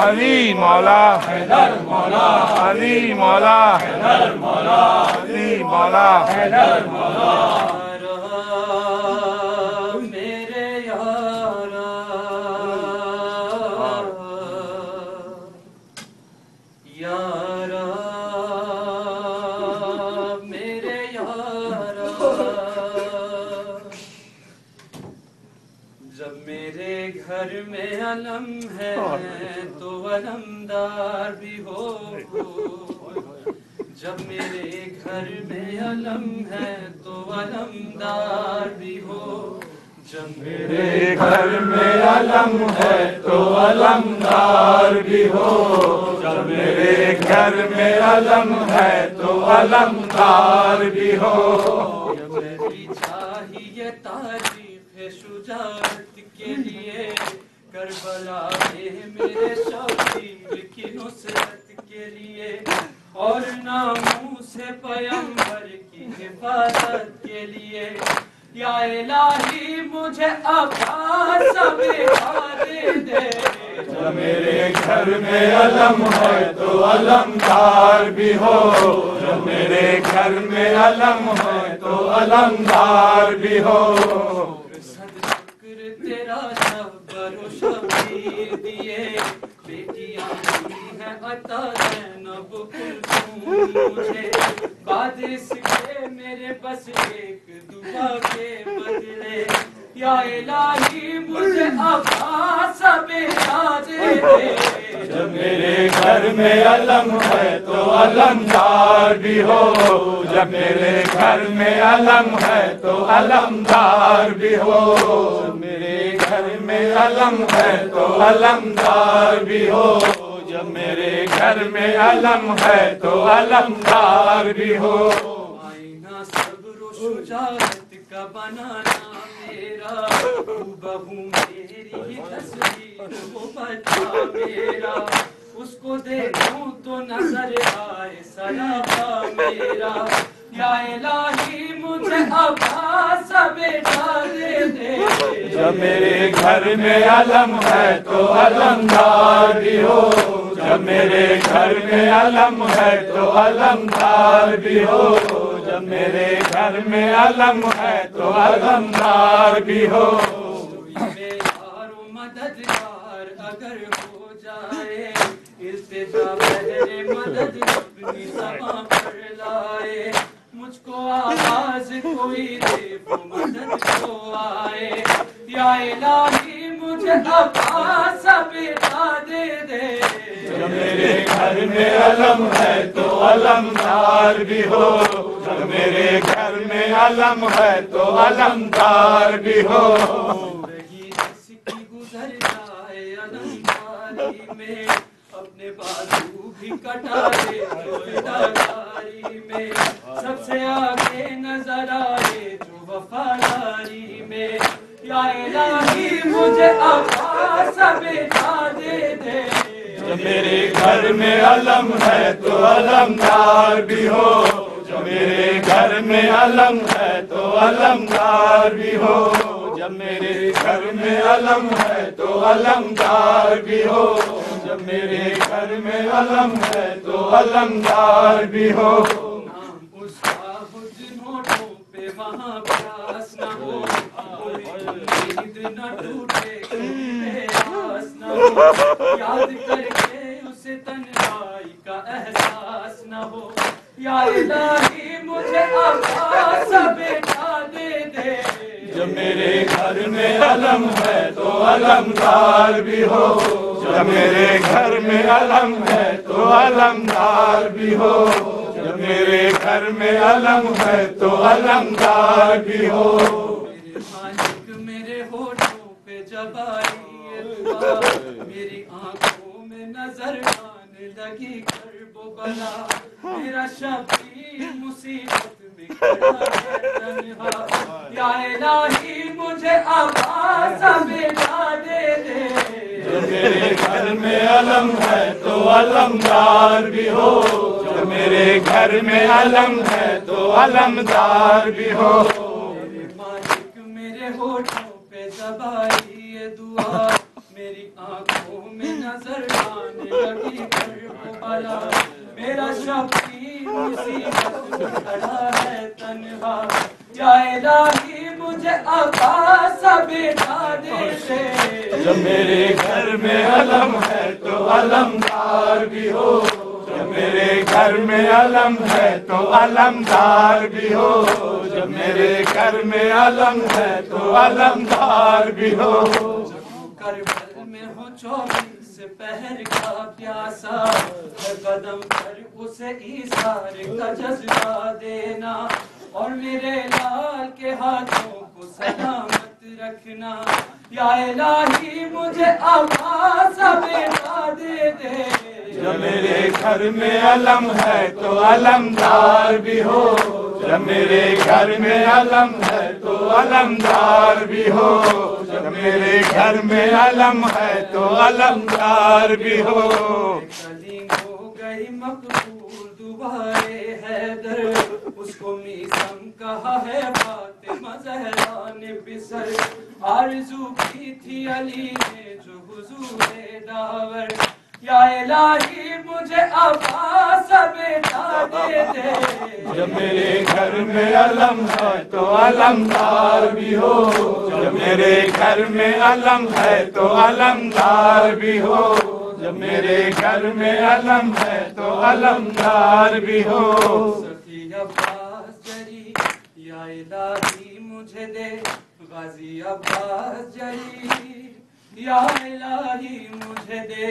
علی مولا حیدر مولا علی مولا حیدر مولا علی مولا حیدر مولا میرے یارا یارا میرے یارا جب میرے گھر میں علم ہے تو علمدار بھی ہو جب میرے گھر میں علم ہے تو علمدار بھی ہو جب میرے گھر میں علم ہے تو علمدار بھی ہو جب میرے گھر میں علم ہے تو علمدار بھی ہو جب میری چاہیے تاریخ شجاعت کے لیے کربلا میں میرے شبیر کی نصرت کے لیے اور ناموس پیغمبر کی حفاظت کے لیے یا الہی مجھے عباس بیٹا دے دے جب میرے گھر میں علم ہے تو علمدار بھی ہو جب میرے گھر میں علم ہے تو علمدار بھی ہو صد شکر تیرا صبر و شبیر دیے بیٹیاں دی ہیں عطا زینب کلثوم مجھے بعد اس کے میرے بس ایک دعا کے بدلے یا الہی مجھے عباس بیٹا دے دے جب میرے گھر میں علم ہے تو علمدار بھی ہو جب میرے گھر میں علم ہے تو علمدار بھی ہو جب میرے گھر میں علم ہے تو علمدار بھی ہو جب میرے گھر میں علم ہے تو علمدار بھی ہو آئینہ صبر و شجاعت کا بنانا میرا بہو میری ہی تصویر وہ بچہ میرا اس کو دیکھوں تو نظر آئے سراپا میرا یا الہی مجھے عباس بیٹا دے دے جب میرے گھر میں علم ہے تو علمدار بھی ہو جب میرے گھر میں علم ہے تو علمدار بھی ہو جب میرے گھر میں علم ہے تو علمدار بھی ہو یار و مددگار اگر ہو جائے التجا پہلے مدد اپنی زباں پر لائے مجھ کو آواز کوئی دے وہ مدد کو آئے یا الہی مجھے عباس بیٹا دے دے جب میرے گھر میں علم ہے تو علمدار بھی ہو جب میرے گھر میں علم ہے تو علمدار بھی ہو رہی جس کی گزر جائے علمداری میں اپنے بازو بھی کٹا دے جو اداکاری میں سب سے آگے نظر آئے جو وفاداری میں یا الہی مجھے عباس بیٹا دے دے جب میرے گھر میں علم ہے تو علمدار بھی ہو جب میرے گھر میں علم ہے تو علمدار بھی ہو جب میرے گھر میں علم ہے تو علمدار بھی ہو جب میرے گھر میں علم ہے تو علمدار بھی ہو نام اس کا نوٹوں پہ وہاں پیاس نہ ہو کوئی امید نہ ٹوٹے کوئی آس نہ ہو یاد کر کے اسے تنہائی کا احساس نہ ہو یا الہی مجھے عباس بیٹا دے دے جب میرے گھر میں علم ہے تو علمدار بھی ہو جب میرے گھر میں علم ہے تو علمدار بھی ہو جب میرے گھر میں علم ہے تو علمدار بھی ہو میرے مالک میرے ہونٹوں پہ جب آئی یہ دعا میری آنکھوں میں نظر آنے لگی کرب و بلا میرا شبیر مصیبت میں کھڑا ہے تنہا یا الہی مجھے عباس بیٹا دے دے جب میرے گھر میں علم ہے تو علمدار بھی ہو جب میرے گھر میں علم ہے تو علمدار بھی ہو میرے مالک میرے ہونٹوں پہ جب آئی یہ دعا میری آنکھوں میں نظر آنے لگی کربلا، میرا شبیر مصیبت میں کھڑا ہے تنہا، یا الہی مجھے آقا سا بیٹا دے دے۔ جب میرے گھر میں علم ہے تو علمدار بھی ہو، جب میرے گھر میں علم ہے تو علمدار بھی ہو، جب میرے گھر میں علم ہے تو علمدار بھی ہو۔ کربل میں ہو 24 پہر کا پیاسا، ہر قدم پر اسے ایثار کا جذبہ دینا، اور میرے لال کے ہاتھوں کو سلامت رکھنا، یا الہی مجھے آقا سا بیٹا دے دے۔ جب میرے گھر میں علم ہے تو علمدار بھی ہو، جب میرے گھر میں علم ہے تو علمدار بھی ہو، جب میرے گھر میں علم ہے تو علمدار بھی ہو۔ کلیم ہو گئی مقبول دعائے حیدر، اس کو میثم کہا ہے فاطمہ زہرا نے بسر، آرزو کی تھی علی نے جو حضور داور، یا الہی مجھے آقا سا بیٹا دے دے۔ جب میرے گھر میں علم ہے تو علمدار بھی ہو، جب میرے گھر میں علم ہے تو علمدار بھی ہو، جب میرے گھر میں علم ہے تو علمدار بھی ہو۔ سخی عباس جری یا الہی مجھے دے، غازی عباس جری یا الہی مجھے دے۔